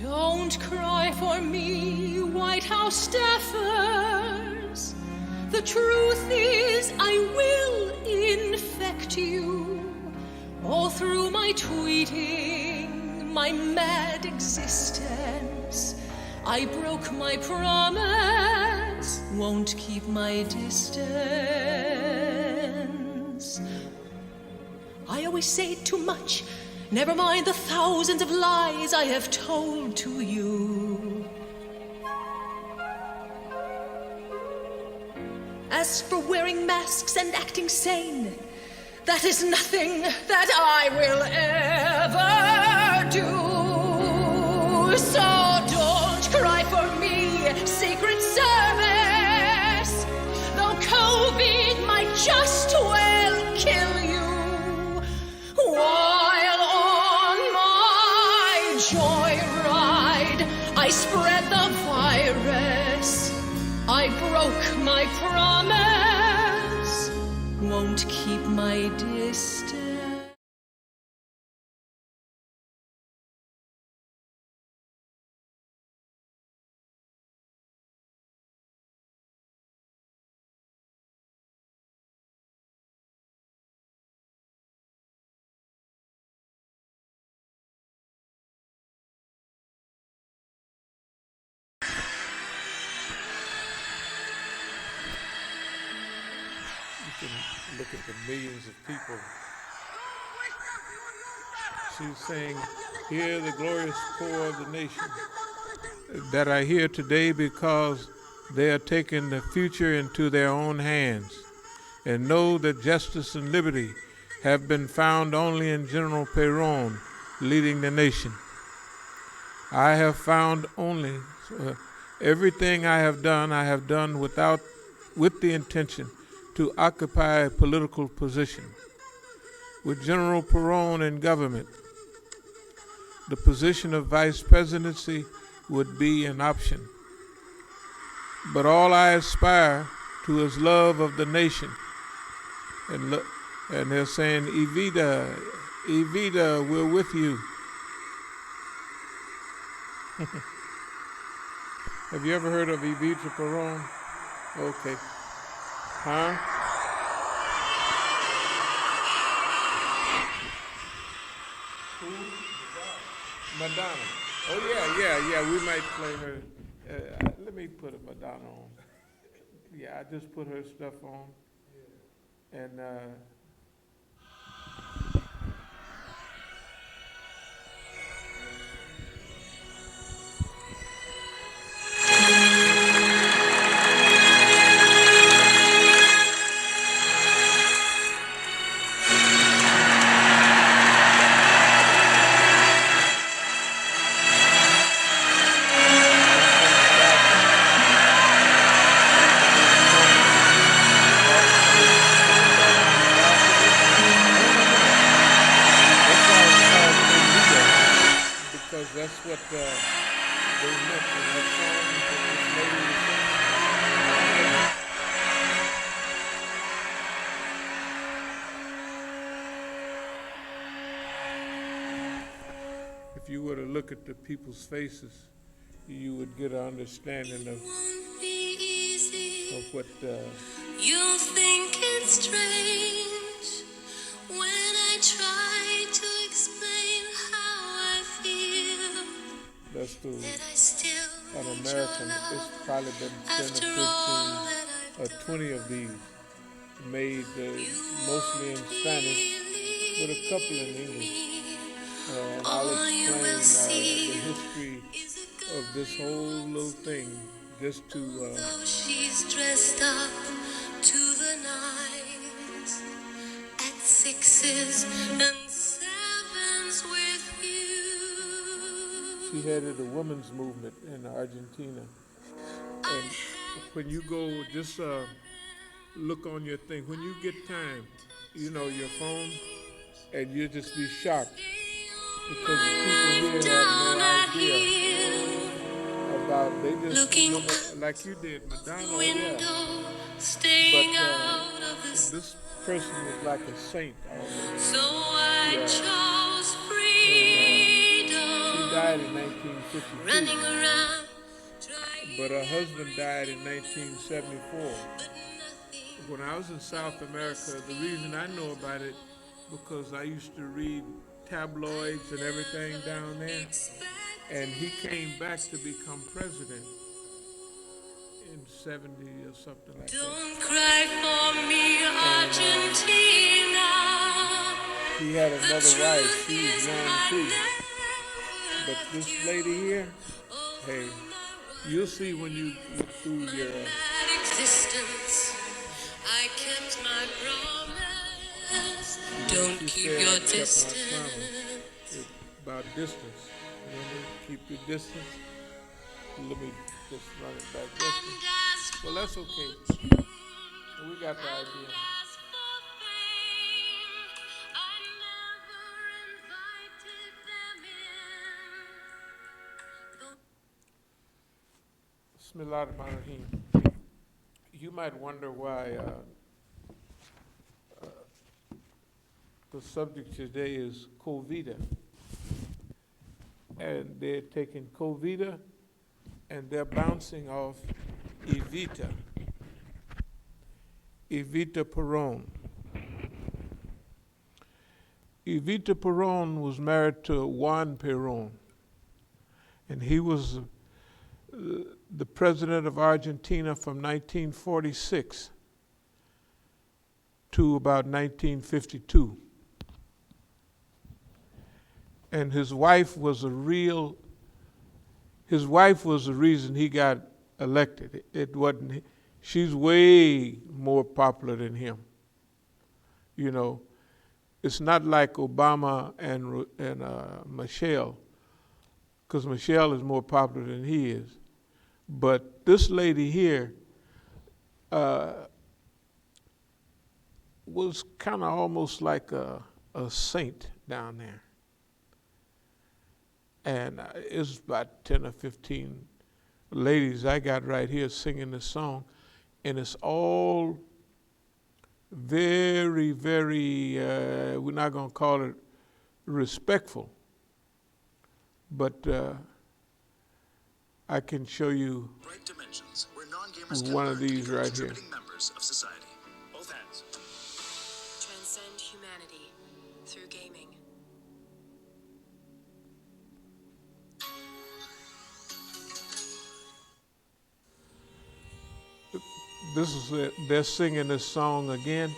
Don't cry for me, White House staffers. The truth is, I will infect you. All through my tweeting, my mad existence, I broke my promise, won't keep my distance. I always say too much, never mind the thousands of lies I have told to you. As for wearing masks and acting sane, that is nothing that I will ever do. So don't cry for me, Secret Service, though COVID might just well kill you. While on my joyride, I spread the virus. I broke my promise, won't keep my distance. Look at the millions of people. She's saying, hear the glorious poor of the nation that are here today because they are taking the future into their own hands, and know that justice and liberty have been found only in General Perón leading the nation. I have found only everything I have done with the intention to occupy a political position. With General Perón in government, the position of vice presidency would be an option. But all I aspire to is love of the nation. And they're saying, Evita, Evita, we're with you. Have you ever heard of Evita Perón? Okay. Huh? Who? Madonna. Oh, yeah. We might play her. Let me put a Madonna on. Yeah, I just put her stuff on. And that's what they meant in that song that this lady was singing. If you were to look at the people's faces, you would get an understanding of what You'll think it's strange when I try to explain how I feel. that's to an American. It's probably been 10 or 15 or 20 of these made mostly in Spanish, with a couple in English. And I'll explain the history of this whole little thing just to she's dressed up to the nines at 6s and 7s with you. She headed a women's movement in Argentina. And when you go, just look on your thing. When you get time, your phone, and you'll just be shocked because the people here have no idea about, they just remember, like you did, Madonna, yeah. But this person was like a saint almost. So I chose She freedom. died died in 1952, running around trying but her husband died in everything 1974. but nothing When I was in South America, the reason I know about it because I used to read tabloids and everything down there, and he came back to become president in 70 or something like that. don't cry for me, Argentina. He had The another wife, truth she was is young I too. never But left this you. lady here, Oh, hey, my you'll see when you look through your, mad existence, I kept my promise. Don't she keep said, your I kept my distance. promise about distance. Remember, keep your distance. Let me just run it back. And as Well, that's for okay. fortune, We got the and idea. as for fame, I never invited them in. Bismillahirrahmanirrahim. You might wonder why the subject today is Covita. And they're taking Covita and they're bouncing off Evita. Evita Peron. Evita Peron was married to Juan Peron, and he was the president of Argentina from 1946 to about 1952. And his wife was the reason he got elected. It wasn't, she's way more popular than him. You know, it's not like Obama and Michelle, because Michelle is more popular than he is. But this lady here was kind of almost like a saint down there. And it's about 10 or 15 ladies I got right here singing this song. And it's all very, very, we're not going to call it respectful, but I can show you Bright dimensions where non-gamers one can of learn to these become right here. contributing members of society. Both hands. Transcend humanity through gaming. This is it. They're singing this song again.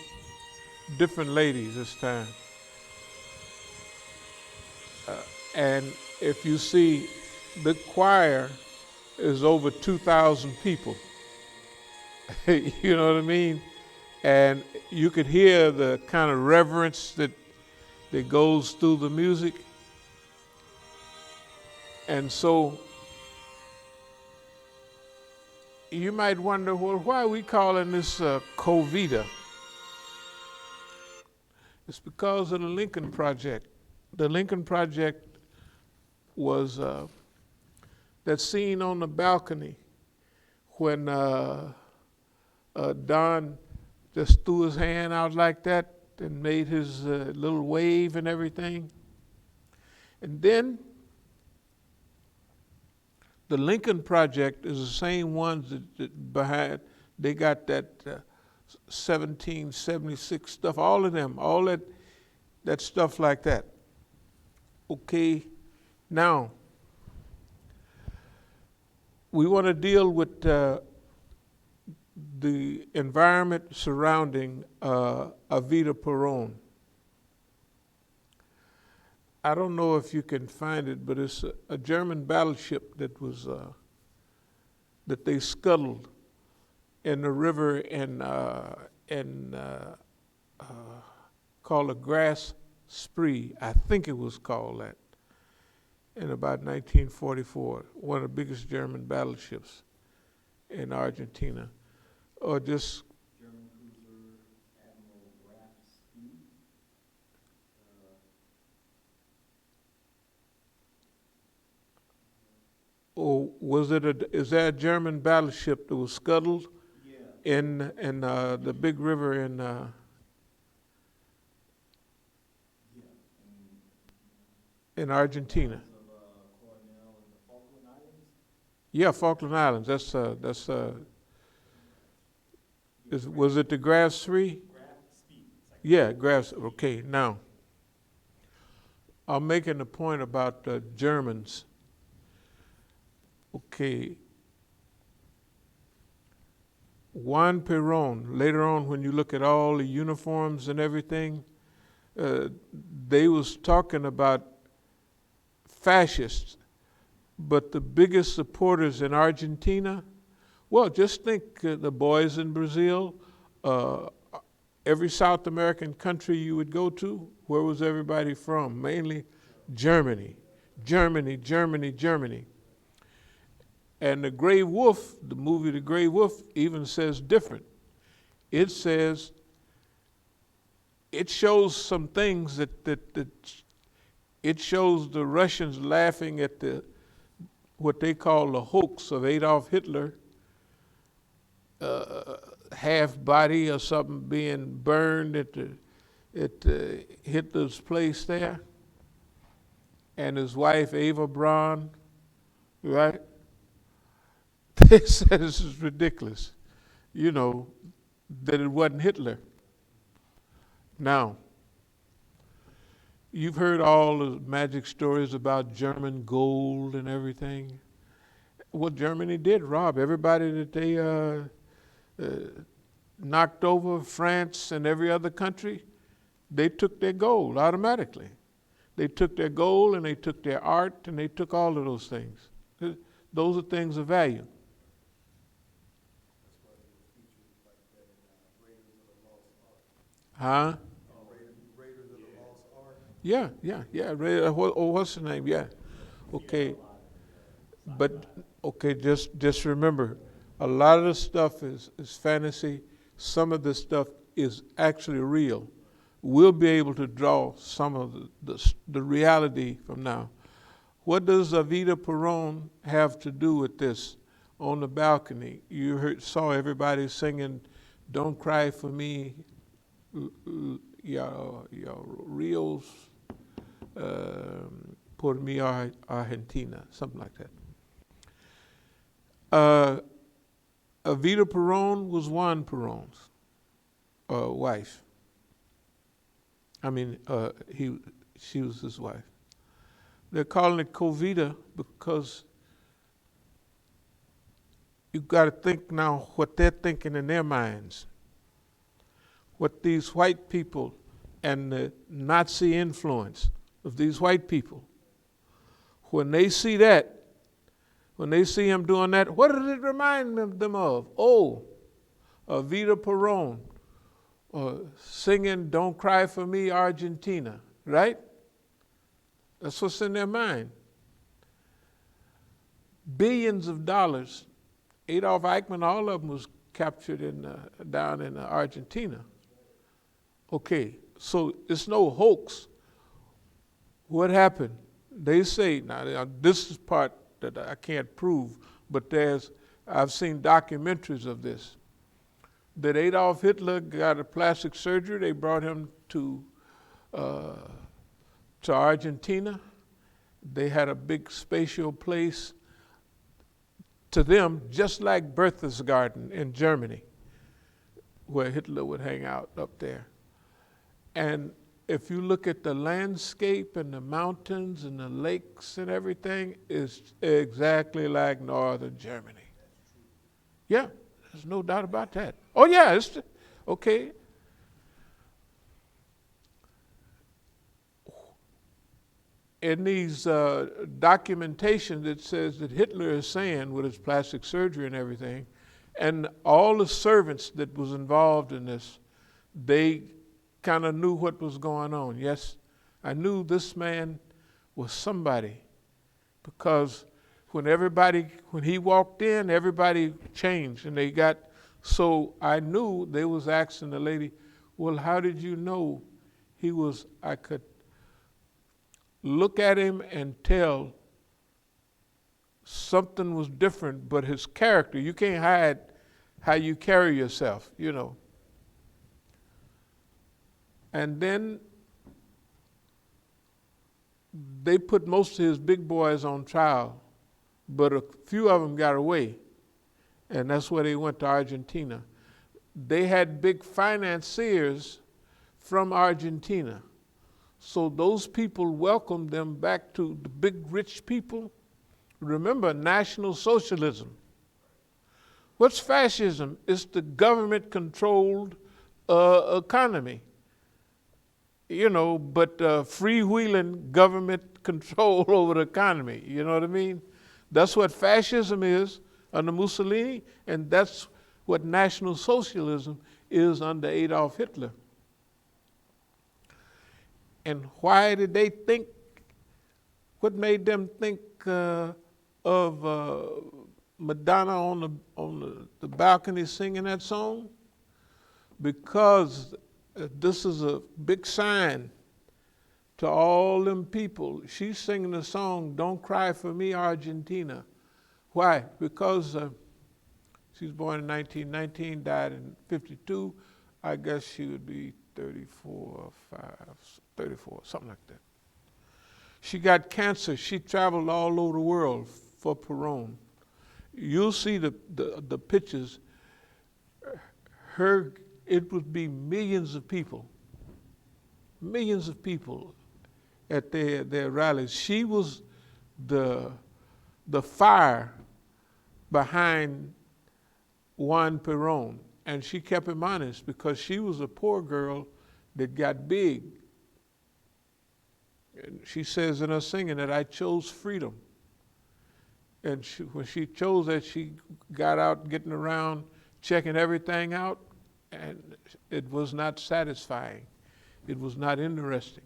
Different ladies this time. And if you see, the choir is over 2,000 people. You know what I mean? And you could hear the kind of reverence that goes through the music. And so you might wonder, well, why are we calling this Covita? It's because of the Lincoln Project. The Lincoln Project was that scene on the balcony when Don just threw his hand out like that and made his little wave and everything. And then the Lincoln Project is the same ones that behind, they got that 1776 stuff, all of them, all that stuff like that. Okay, now, we want to deal with the environment surrounding Evita Peron. I don't know if you can find it, but it's a German battleship that was that they scuttled in the river called a Grass Spree. I think it was called that in about 1944. One of the biggest German battleships in Argentina, or just. German cruiser Admiral Graf Spee. Or was it is that a German battleship that was scuttled Yeah. in the big river in in Argentina? Of coordination Yeah, Falkland Islands. Was it the Graphs 3? Yeah, Graphs. Okay, now I'm making a point about the Germans. Okay, Juan Perón. Later on, when you look at all the uniforms and everything, they was talking about fascists, but the biggest supporters in Argentina, well, just think the boys in Brazil, every South American country you would go to, where was everybody from? Mainly Germany, Germany, Germany, Germany. And the Gray Wolf, the movie The Gray Wolf, even says different. It says, it shows some things that it shows the Russians laughing at what they call the hoax of Adolf Hitler, half body or something being burned at Hitler's place there, and his wife Eva Braun, right? They said this is ridiculous, that it wasn't Hitler. Now, you've heard all the magic stories about German gold and everything. What Germany did, rob everybody that they knocked over, France and every other country, they took their gold automatically. They took their gold and they took their art and they took all of those things. Those are things of value. Huh? Raiders of the Lost Ark. Yeah. What's the name? Yeah. Okay. But okay, just remember, a lot of the stuff is fantasy. Some of the stuff is actually real. We'll be able to draw some of the reality from now. What does Covita Perón have to do with this on the balcony? You saw everybody singing, "Don't Cry for Me, your Rios, por mi Argentina," something like that. Covita Perón was Juan Perón's wife. She was his wife. They're calling it Covita because you've got to think now what they're thinking in their minds. What these white people and the Nazi influence of these white people, when they see that, when they see him doing that, what does it remind them of? Oh, Covita Perón singing "Don't Cry for Me, Argentina," right? That's what's in their mind. Billions of dollars. Adolf Eichmann, all of them was captured down in Argentina. Okay, so it's no hoax. What happened? They say, now this is part that I can't prove, but I've seen documentaries of this, that Adolf Hitler got a plastic surgery. They brought him to Argentina. They had a big spatial place to them, just like Bertha's Garden in Germany, where Hitler would hang out up there. And if you look at the landscape and the mountains and the lakes and everything, it's exactly like northern Germany. Yeah, there's no doubt about that. Oh yeah, okay. In these documentation that says that Hitler is saying with his plastic surgery and everything, and all the servants that was involved in this, they kind of knew what was going on. Yes, I knew this man was somebody, because when he walked in, everybody changed, and so I knew they was asking the lady, well, how did you know I could look at him and tell something was different, but his character, you can't hide how you carry yourself, And then they put most of his big boys on trial but a few of them got away, and that's where they went to Argentina. They had big financiers from Argentina. So those people welcomed them back to the big rich people. Remember, National Socialism. What's fascism? It's the government-controlled economy. You know, but freewheeling government control over the economy. You know what I mean? That's what fascism is under Mussolini, and that's what National Socialism is under Adolf Hitler. And why did they think, what made them think of Madonna on the balcony singing that song? Because this is a big sign to all them people. She's singing the song, "Don't Cry for Me, Argentina." Why? Because she was born in 1919, died in 52. I guess she would be 34, something like that. She got cancer. She traveled all over the world for Perón. You'll see the pictures. It would be millions of people at their rallies. She was the fire behind Juan Perón, and she kept him honest because she was a poor girl that got big. And she says in her singing that I chose freedom. And when she chose that, she got out getting around, checking everything out, and it was not satisfying. It was not interesting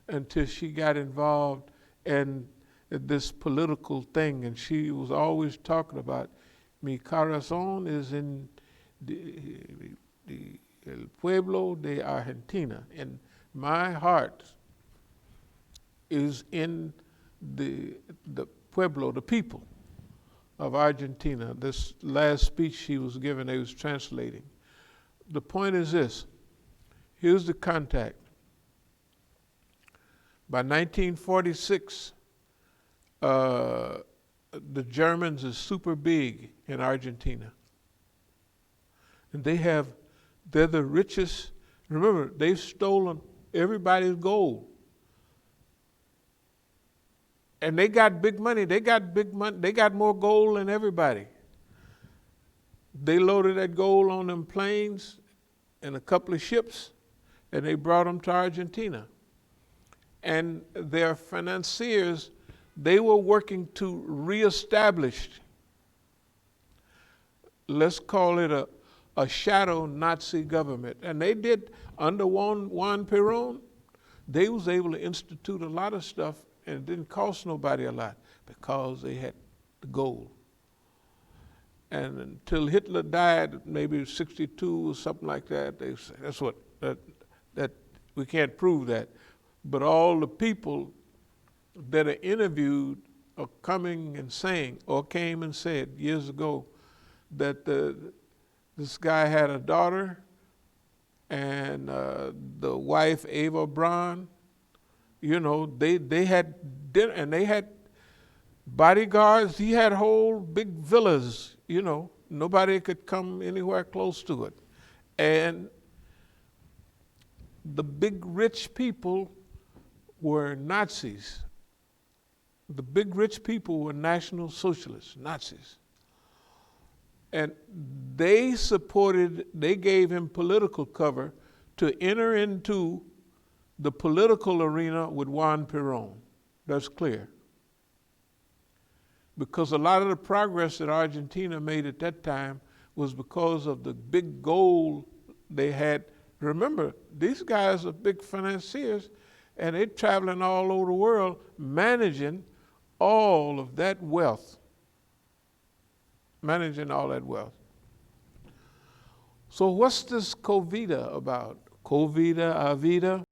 until she got involved in this political thing, and she was always talking about, mi corazón is in el pueblo de Argentina, and my heart is in the pueblo, the people of Argentina. This last speech she was giving, they was translating. The point is this, here's the contact. By 1946, the Germans is super big in Argentina. And they're the richest. Remember, they've stolen everybody's gold. And they got big money. They got more gold than everybody. They loaded that gold on them planes and a couple of ships, and they brought them to Argentina. And their financiers, they were working to reestablish, let's call it a shadow Nazi government. And they did, under Juan Perón, they was able to institute a lot of stuff, and it didn't cost nobody a lot because they had the gold. And until Hitler died, maybe 62 or something like that, they say, that's what, that we can't prove that. But all the people that are interviewed are coming and saying, or came and said years ago, that this guy had a daughter, and the wife, Eva Braun, you know, they had dinner, and they had bodyguards. He had whole big villas, you know. Nobody could come anywhere close to it. And the big rich people were Nazis. The big rich people were National Socialists, Nazis. And they gave him political cover to enter into the political arena with Juan Perón. That's clear. Because a lot of the progress that Argentina made at that time was because of the big gold they had. Remember, these guys are big financiers, and they're traveling all over the world managing all of that wealth. So what's this Covita about? Covita, Avida?